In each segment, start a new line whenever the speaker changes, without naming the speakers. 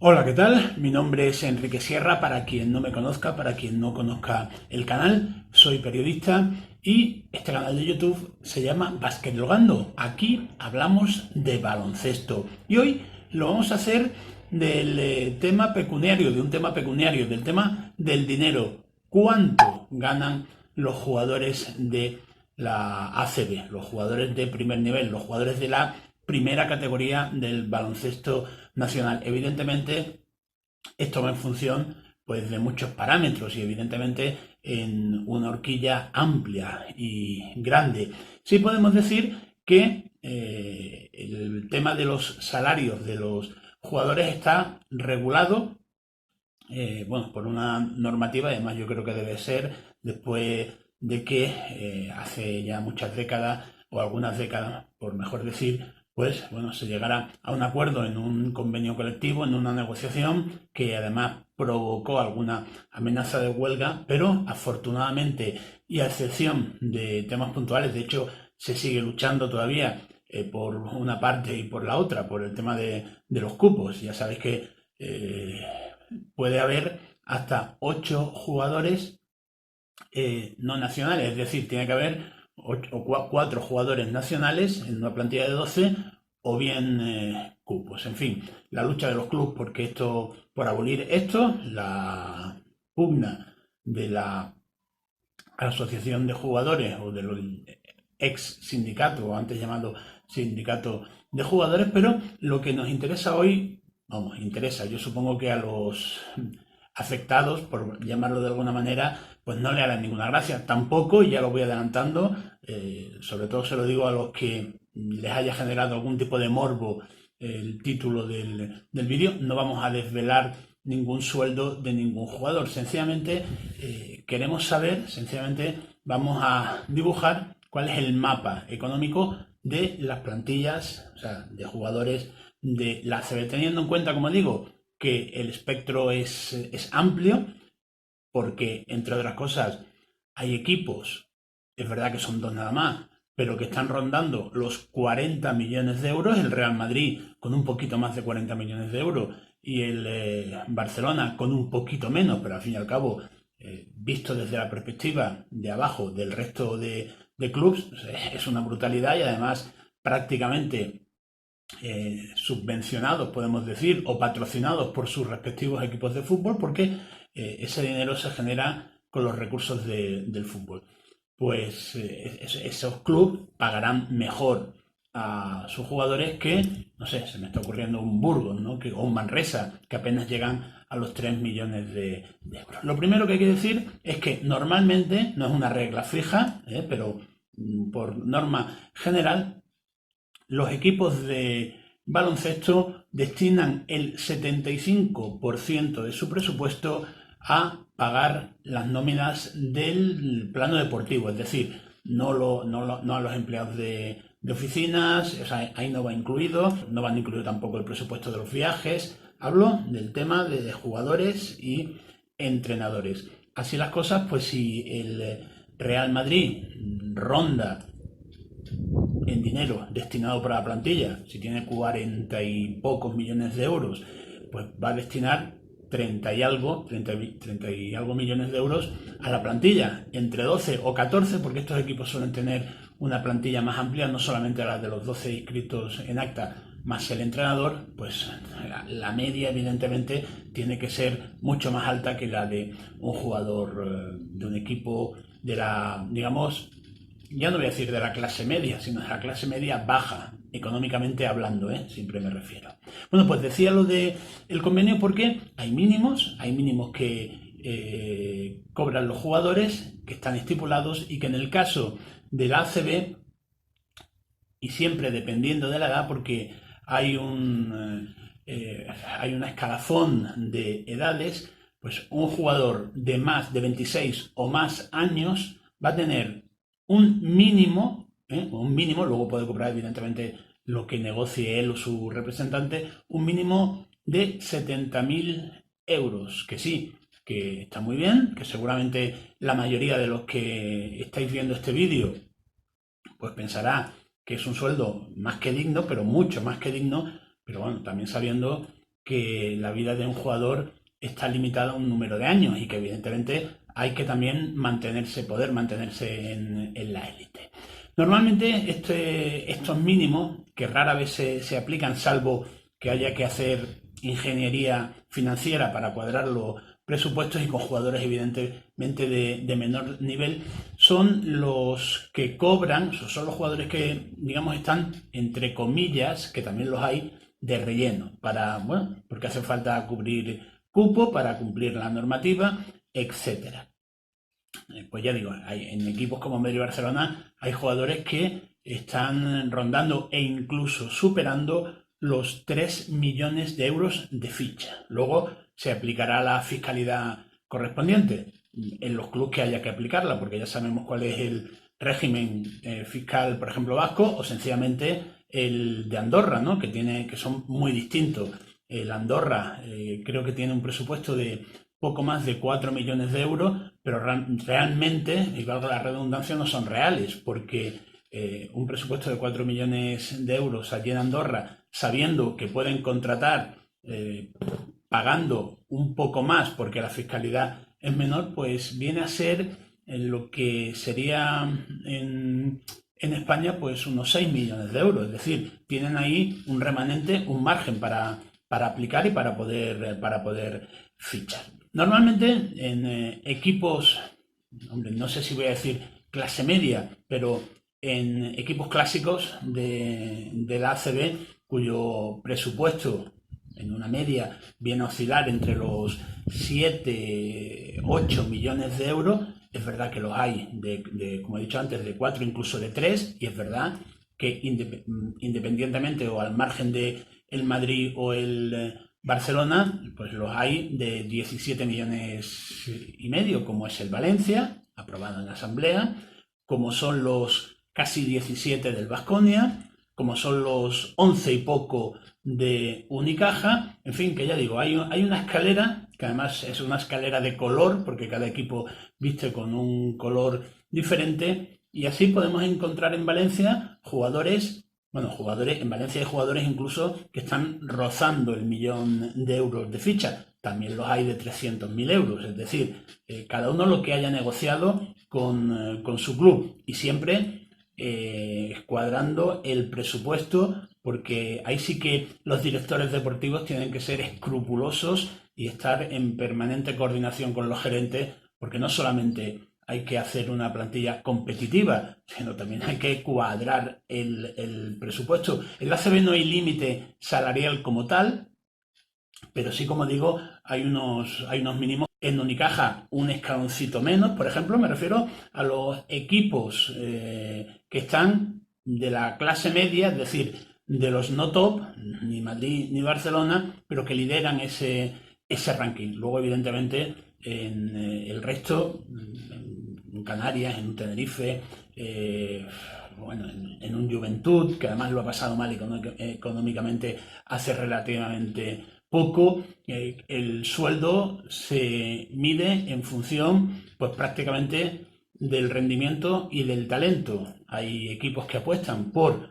Hola, ¿qué tal? Mi nombre es Enrique Sierra, para quien no me conozca, para quien no conozca el canal, soy periodista y este canal de YouTube se llama Basquetlogando. Aquí hablamos de baloncesto y hoy lo vamos a hacer del tema pecuniario, de un tema pecuniario, del tema del dinero. ¿Cuánto ganan los jugadores de la ACB, los jugadores de primer nivel, los jugadores de la primera categoría del baloncesto nacional? Evidentemente, esto va en función pues, de muchos parámetros y evidentemente en una horquilla amplia y grande. Sí podemos decir que el tema de los salarios de los jugadores está regulado, bueno, por una normativa. Además yo creo que debe ser después de que hace ya muchas décadas, o algunas décadas, por mejor decir, pues bueno, se llegara a un acuerdo en un convenio colectivo, en una negociación que además provocó alguna amenaza de huelga, pero afortunadamente, y a excepción de temas puntuales, de hecho se sigue luchando todavía por una parte y por la otra, por el tema de los cupos. Ya sabéis que puede haber hasta 8 jugadores no nacionales, es decir, tiene que haber 4 jugadores nacionales en una plantilla de 12 o bien cupos. En fin, la lucha de los clubes porque por abolir esto, la pugna de la asociación de jugadores o del ex sindicato, o antes llamado sindicato de jugadores, pero lo que nos interesa hoy, vamos, interesa, yo supongo que a los afectados, por llamarlo de alguna manera, pues no le harán ninguna gracia. Tampoco, y ya lo voy adelantando, sobre todo se lo digo a los que les haya generado algún tipo de morbo el título del vídeo, no vamos a desvelar ningún sueldo de ningún jugador. Sencillamente queremos saber, sencillamente vamos a dibujar cuál es el mapa económico de las plantillas, o sea, de jugadores de la ACB, teniendo en cuenta, como digo, que el espectro es amplio, porque, entre otras cosas, hay equipos, es verdad que son dos nada más, pero que están rondando los 40 millones de euros, el Real Madrid con un poquito más de 40 millones de euros y el Barcelona con un poquito menos, pero al fin y al cabo, visto desde la perspectiva de abajo del resto de clubes, es una brutalidad y además prácticamente subvencionados, podemos decir, o patrocinados por sus respectivos equipos de fútbol, porque ese dinero se genera con los recursos del fútbol. Pues esos clubes pagarán mejor a sus jugadores que, no sé, se me está ocurriendo un Burgos, ¿no? O un Manresa, que apenas llegan a los 3 millones de euros. Lo primero que hay que decir es que normalmente, no es una regla fija, pero por norma general, los equipos de baloncesto destinan el 75% de su presupuesto a pagar las nóminas del plano deportivo, es decir, no a los empleados de oficinas, o sea, ahí no va incluido, no van incluido tampoco el presupuesto de los viajes. Hablo del tema de jugadores y entrenadores. Así las cosas, pues si el Real Madrid ronda en dinero destinado para la plantilla, si tiene 40 y pocos millones de euros, pues va a destinar 30 y algo millones de euros a la plantilla, entre 12 o 14, porque estos equipos suelen tener una plantilla más amplia, no solamente la de los 12 inscritos en acta, más el entrenador. Pues la media evidentemente tiene que ser mucho más alta que la de un jugador de un equipo de la, digamos, ya no voy a decir de la clase media, sino de la clase media baja, económicamente hablando, siempre me refiero. Bueno, pues decía lo del convenio porque hay mínimos que cobran los jugadores, que están estipulados y que en el caso de la ACB, y siempre dependiendo de la edad, porque hay una escalafón de edades, pues un jugador de más de 26 o más años va a tener un mínimo, luego puede cobrar evidentemente lo que negocie él o su representante, un mínimo de 70.000 euros, que sí, que está muy bien, que seguramente la mayoría de los que estáis viendo este vídeo pues pensará que es un sueldo más que digno, pero mucho más que digno, pero bueno, también sabiendo que la vida de un jugador está limitada a un número de años y que evidentemente hay que también poder mantenerse en la élite. Normalmente estos mínimos, que rara vez se aplican, salvo que haya que hacer ingeniería financiera para cuadrar los presupuestos y con jugadores evidentemente de menor nivel, son los que cobran, son los jugadores que, digamos, están entre comillas, que también los hay, de relleno, porque hace falta cubrir cupo para cumplir la normativa, etcétera. Pues ya digo, en equipos como Madrid y Barcelona hay jugadores que están rondando e incluso superando los 3 millones de euros de ficha. Luego se aplicará la fiscalidad correspondiente en los clubes que haya que aplicarla, porque ya sabemos cuál es el régimen fiscal, por ejemplo, vasco, o sencillamente el de Andorra, ¿no? que son muy distintos. El Andorra creo que tiene un presupuesto de poco más de 4 millones de euros, pero realmente, y valga la redundancia, no son reales, porque un presupuesto de 4 millones de euros allí en Andorra, sabiendo que pueden contratar pagando un poco más porque la fiscalidad es menor, pues viene a ser lo que sería en España pues unos 6 millones de euros. Es decir, tienen ahí un remanente, un margen para aplicar y para poder fichar. Normalmente en equipos, hombre, no sé si voy a decir clase media, pero en equipos clásicos de la ACB, cuyo presupuesto en una media viene a oscilar entre los 7, 8 millones de euros, es verdad que los hay, como he dicho antes, de 4, incluso de 3, y es verdad que independientemente o al margen de el Madrid o el Barcelona, pues los hay de 17 millones y medio, como es el Valencia, aprobado en la Asamblea, como son los casi 17 del Baskonia, como son los 11 y poco de Unicaja, en fin, que ya digo, hay una escalera, que además es una escalera de color, porque cada equipo viste con un color diferente, y así podemos encontrar en Valencia jugadores en Valencia hay jugadores incluso que están rozando el 1.000.000 de euros de ficha. También los hay de 300.000 euros. Es decir, cada uno lo que haya negociado con su club. Y siempre escuadrando el presupuesto, porque ahí sí que los directores deportivos tienen que ser escrupulosos y estar en permanente coordinación con los gerentes, porque no solamente hay que hacer una plantilla competitiva, sino también hay que cuadrar el presupuesto. En la ACB no hay límite salarial como tal, pero sí, como digo, hay unos mínimos. En Unicaja un escaloncito menos, por ejemplo, me refiero a los equipos que están de la clase media, es decir, de los no top, ni Madrid ni Barcelona, pero que lideran ese ranking. Luego, evidentemente, en el resto, en Canarias, en un Tenerife, en un Juventud, que además lo ha pasado mal económicamente hace relativamente poco, el sueldo se mide en función, pues prácticamente del rendimiento y del talento. Hay equipos que apuestan por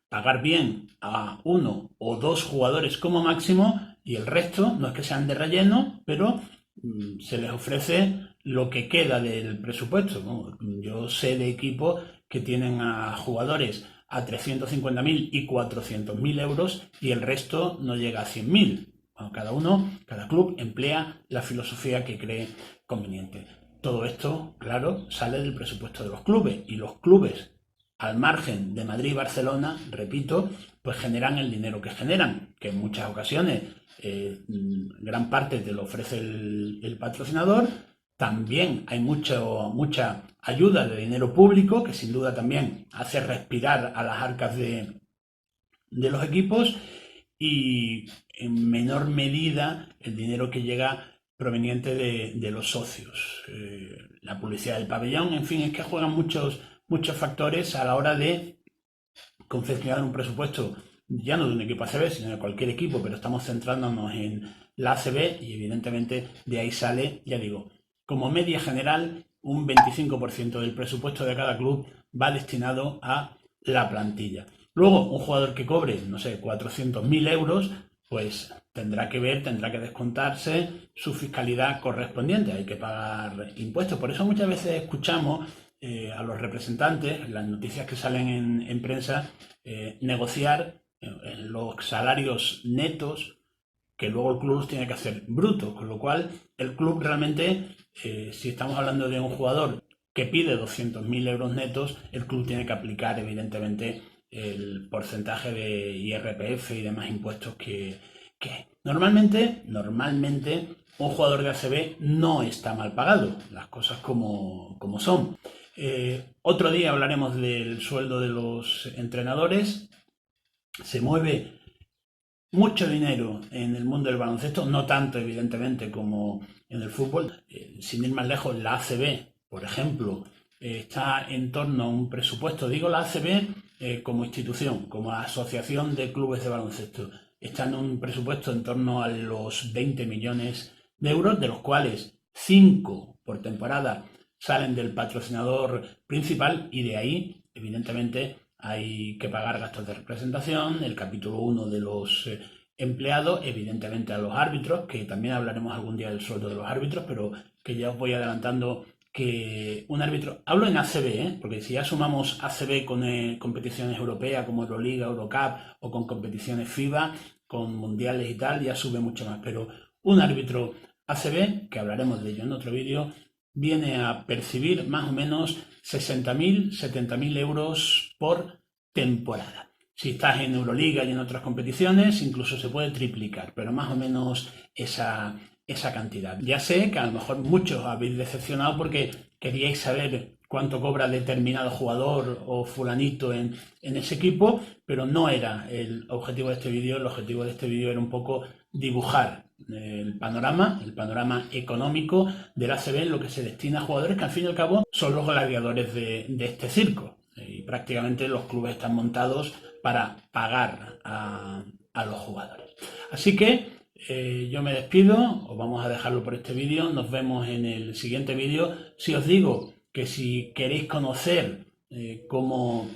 pagar bien a 1 o 2 jugadores como máximo, y el resto no es que sean de relleno, pero se les ofrece lo que queda del presupuesto, ¿no? Yo sé de equipos que tienen a jugadores a 350.000 y 400.000 euros y el resto no llega a 100.000. Bueno, cada club emplea la filosofía que cree conveniente. Todo esto, claro, sale del presupuesto de los clubes, y los clubes, al margen de Madrid y Barcelona, repito, pues generan el dinero que generan, que en muchas ocasiones gran parte te lo ofrece el patrocinador. También hay mucha ayuda de dinero público, que sin duda también hace respirar a las arcas de los equipos, y en menor medida el dinero que llega proveniente de los socios. La publicidad del pabellón, en fin, es que juegan muchos factores a la hora de confeccionar un presupuesto, ya no de un equipo ACB, sino de cualquier equipo, pero estamos centrándonos en la ACB, y evidentemente de ahí sale, ya digo, como media general, un 25% del presupuesto de cada club va destinado a la plantilla. Luego, un jugador que cobre, no sé, 400.000 euros, pues tendrá que descontarse su fiscalidad correspondiente, hay que pagar impuestos. Por eso muchas veces escuchamos a los representantes, las noticias que salen en prensa, negociar los salarios netos que luego el club los tiene que hacer brutos, con lo cual el club realmente, si estamos hablando de un jugador que pide 200.000 euros netos, el club tiene que aplicar evidentemente el porcentaje de IRPF y demás impuestos que normalmente un jugador de ACB no está mal pagado, las cosas como son. Otro día hablaremos del sueldo de los entrenadores. Se mueve mucho dinero en el mundo del baloncesto, no tanto evidentemente como en el fútbol. Sin ir más lejos, la ACB, por ejemplo, está en torno a un presupuesto, digo la ACB como institución, como asociación de clubes de baloncesto, está en un presupuesto en torno a los 20 millones de euros, de los cuales 5 por temporada salen del patrocinador principal y de ahí, evidentemente, hay que pagar gastos de representación, el capítulo 1 de los empleados, evidentemente a los árbitros, que también hablaremos algún día del sueldo de los árbitros, pero que ya os voy adelantando que un árbitro, hablo en ACB, porque si ya sumamos ACB con competiciones europeas como Euroliga, Eurocup o con competiciones FIBA, con mundiales y tal, ya sube mucho más, pero un árbitro ACB, que hablaremos de ello en otro vídeo, viene a percibir más o menos 60.000, 70.000 euros por temporada. Si estás en Euroliga y en otras competiciones, incluso se puede triplicar, pero más o menos esa cantidad. Ya sé que a lo mejor muchos habéis decepcionado porque queríais saber cuánto cobra determinado jugador o fulanito en ese equipo, pero no era el objetivo de este vídeo. El objetivo de este vídeo era un poco dibujar el panorama económico del ACB en lo que se destina a jugadores que al fin y al cabo son los gladiadores de este circo. Y prácticamente los clubes están montados para pagar a los jugadores. Así que yo me despido, os vamos a dejarlo por este vídeo, nos vemos en el siguiente vídeo. Si os digo que si queréis conocer cómo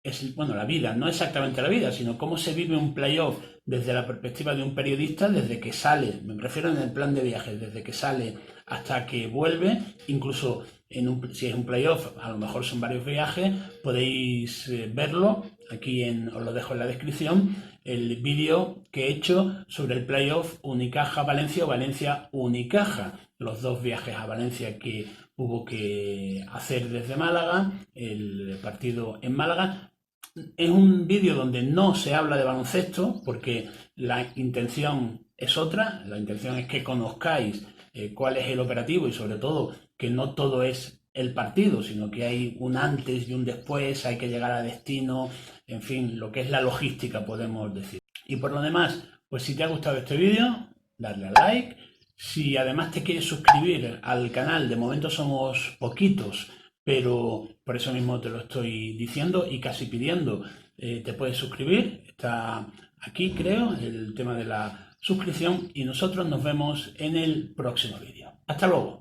es, bueno, la vida, no exactamente la vida, sino cómo se vive un playoff desde la perspectiva de un periodista, desde que sale, me refiero en el plan de viajes, desde que sale hasta que vuelve, incluso si es un playoff, a lo mejor son varios viajes, podéis verlo, aquí os lo dejo en la descripción, el vídeo que he hecho sobre el playoff Unicaja-Valencia o Valencia-Unicaja, los dos viajes a Valencia que hubo que hacer desde Málaga, el partido en Málaga. Es un vídeo donde no se habla de baloncesto porque la intención es otra, la intención es que conozcáis cuál es el operativo y sobre todo que no todo es el partido, sino que hay un antes y un después, hay que llegar a destino, en fin, lo que es la logística podemos decir. Y por lo demás, pues si te ha gustado este vídeo, darle a like. Si además te quieres suscribir al canal, de momento somos poquitos, pero por eso mismo te lo estoy diciendo y casi pidiendo, te puedes suscribir, está aquí creo el tema de la suscripción y nosotros nos vemos en el próximo vídeo. ¡Hasta luego!